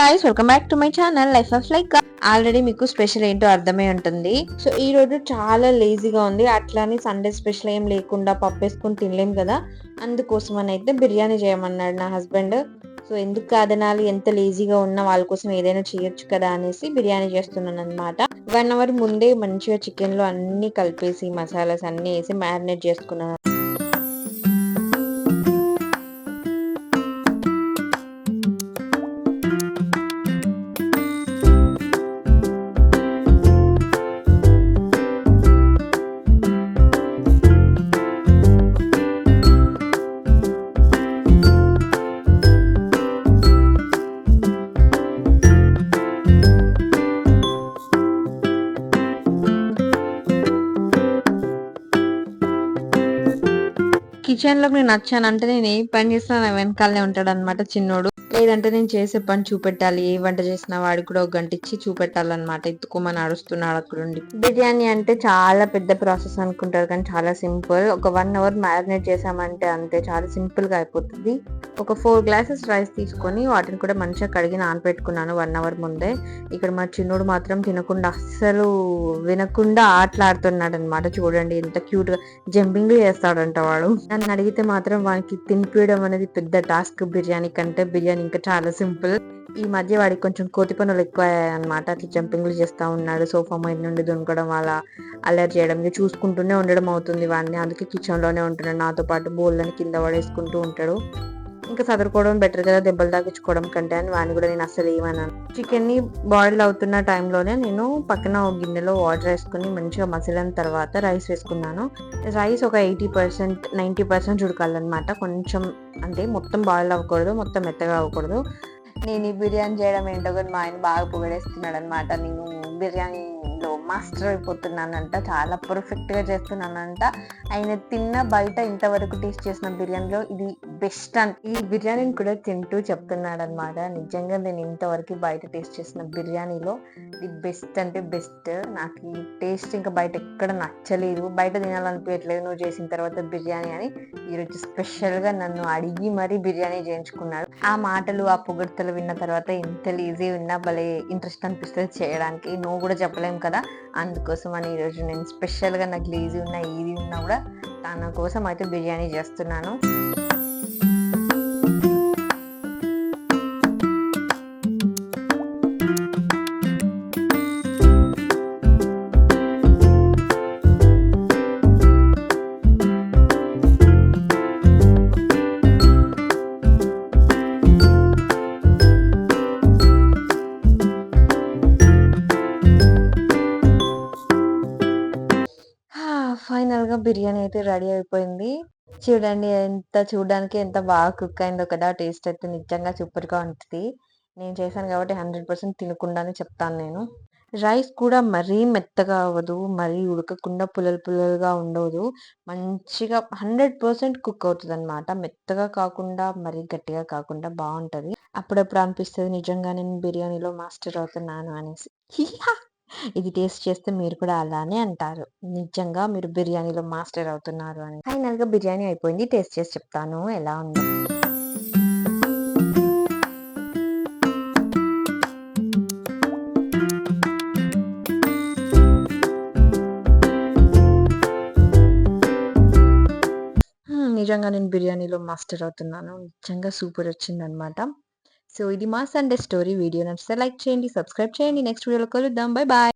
Guys, welcome back to my channel life of like. Already మీకు special ఏంటో అర్థమై ఉంటుంది. సో ఈ రోజు చాలా లేజీగా ఉంది. అట్లానే సండే స్పెషల్ ఏం లేకుండా పప్పు వేసుకొని తినలేం కదా, అందుకోసం అని అయితే బిర్యానీ చేయమన్నాడు నా హస్బెండ్. సో ఎందుకు కాదనాలి, ఎంత లేజీగా ఉన్నా వాళ్ళ కోసం ఏదైనా చేయొచ్చు కదా అనేసి బిర్యానీ చేస్తున్నాను అనమాట. 1 అవర్ ముందే మంచిగా చికెన్ లో అన్ని కలిపేసి మసాలాస్ అన్ని వేసి మ్యారినేట్ చేసుకున్నాను. కిచెన్ లోకి నేను నచ్చానంటే నేను ఏ పని చేసినా నా వెనకాలనే ఉంటాడు అనమాట చిన్నోడు. లేదంటే నేను చేసే పని చూపెట్టాలి, ఏ వంట చేసినా వాడికి కూడా ఒక గంట ఇచ్చి చూపెట్టాలన్నమాట. ఎత్తుకోమని అడుస్తున్నాడు అక్కడుండి. బిర్యానీ అంటే చాలా పెద్ద ప్రాసెస్ అనుకుంటారు, కానీ చాలా సింపుల్. ఒక 1 అవర్ మ్యారినేట్ చేసామంటే అంతే, చాలా సింపుల్ గా అయిపోతుంది. ఒక 4 గ్లాసెస్ రైస్ తీసుకొని వాటిని కూడా మంచిగా కడిగి నానపెట్టుకున్నాను 1 అవర్ ముందే. ఇక్కడ మా చిన్నోడు మాత్రం తినకుండా అస్సలు వినకుండా ఆటలాడుతున్నాడు అనమాట. చూడండి ఎంత క్యూట్ గా జంపింగ్ చేస్తాడంట వాడు. నన్ను అడిగితే మాత్రం వానికి తినిపించడం అనేది పెద్ద టాస్క్. బిర్యానీ కంటే బిర్యానీ ఇంకా చాలా సింపుల్. ఈ మధ్య వాడికి కొంచెం కోతి పనులు ఎక్కువ అనమాట. అట్లా జంపింగ్లు చేస్తా ఉన్నాడు, సోఫా మీద నుండి దునకడం, అలా అల్లరి చేయడం, చూసుకుంటూనే ఉండడం అవుతుంది వాడిని. అందుకే కిచెన్ లోనే ఉంటున్నాడు, నాతో పాటు బోల్లని కింద పడేసుకుంటూ ఉంటాడు. ఇంకా చదువుకోవడం బెటర్ కదా దెబ్బలు తాగించుకోవడం కంటే అని వాడిని కూడా నేను అసలు ఏమన్నాను. చికెన్ ని బాయిల్ అవుతున్న టైంలోనే నేను పక్కన ఒక గిన్నెలో వాటర్ వేసుకుని మంచిగా మసిలిన తర్వాత రైస్ వేసుకున్నాను. రైస్ ఒక 80% 90% ఉడకాలన్నమాట. కొంచెం అంటే మొత్తం బాయిల్ అవ్వకూడదు, మొత్తం మెత్తగా అవ్వకూడదు. నేను ఈ బిర్యానీ చేయడం ఏంటో కూడా మా ఆయన బాగా పొగడేస్తున్నాడు అనమాట. నేను బిర్యానీలో మాస్టర్ అయిపోతున్నానంట, చాలా పర్ఫెక్ట్ గా చేస్తున్నానంట. ఆయన తిన్న బయట ఇంతవరకు టేస్ట్ చేసిన బిర్యానీలో ఇది బెస్ట్ అని ఈ బిర్యానీని కూడా తింటూ చెప్తున్నాడు అనమాట. నిజంగా నేను ఇంతవరకు బయట టేస్ట్ చేసిన బిర్యానీలో ఇది బెస్ట్ అంటే బెస్ట్. నాకు ఈ టేస్ట్ ఇంకా బయట ఎక్కడ నచ్చలేదు, బయట తినాలనిపించట్లేదు నువ్వు చేసిన తర్వాత బిర్యానీ అని. ఈరోజు స్పెషల్ గా నన్ను అడిగి మరీ బిర్యానీ చేయించుకున్నాడు. ఆ మాటలు ఆ పొగడ్తలు విన్న తర్వాత ఎంత ఈజీ ఉన్నా భలే ఇంట్రెస్ట్ అనిపిస్తుంది చేయడానికి. నువ్వు కూడా చెప్పలేం కదా, అందుకోసం అని ఈరోజు నేను స్పెషల్ గా నాకు ఈజీ ఉన్నా ఏది ఉన్నా కూడా తన కోసం అయితే బిర్యానీ చేస్తున్నాను. ఫైనల్ గా బిర్యానీ అయితే రెడీ అయిపోయింది. చూడండి చూడడానికి ఎంత బాగా కుక్ అయిందో కదా. టేస్ట్ అయితే నిజంగా సూపర్ గా ఉంటుంది. నేను చేశాను కాబట్టి 100% తినకుండానే చెప్తాను నేను. రైస్ కూడా మరీ మెత్తగా అవ్వదు, మరీ ఉడకకుండా పుల్లలు పుల్లలుగా ఉండదు. మంచిగా 100% కుక్ అవుతుంది అనమాట. మెత్తగా కాకుండా మరీ గట్టిగా కాకుండా బాగుంటది. అప్పుడప్పుడు అనిపిస్తుంది నిజంగా నేను బిర్యానీలో మాస్టర్ అవుతున్నాను అనేసి. ఇది టేస్ట్ చేస్తే మీరు కూడా అలానే అంటారు, నిజంగా మీరు బిర్యానీలో మాస్టర్ అవుతున్నారు అని. ఫైనల్ గా బిర్యానీ అయిపోయింది, టేస్ట్ చేసి చెప్తాను ఎలా ఉందో. నిజంగా నేను బిర్యానీలో మాస్టర్ అవుతున్నాను, నిజంగా సూపర్ వచ్చింది అనమాట. సో ఇది మా సండే స్టోరీ. వీడియో నచ్చితే లైక్ చేయండి, సబ్స్క్రైబ్ చేయండి. నెక్స్ట్ వీడియోలో కలుద్దాం. Bye bye.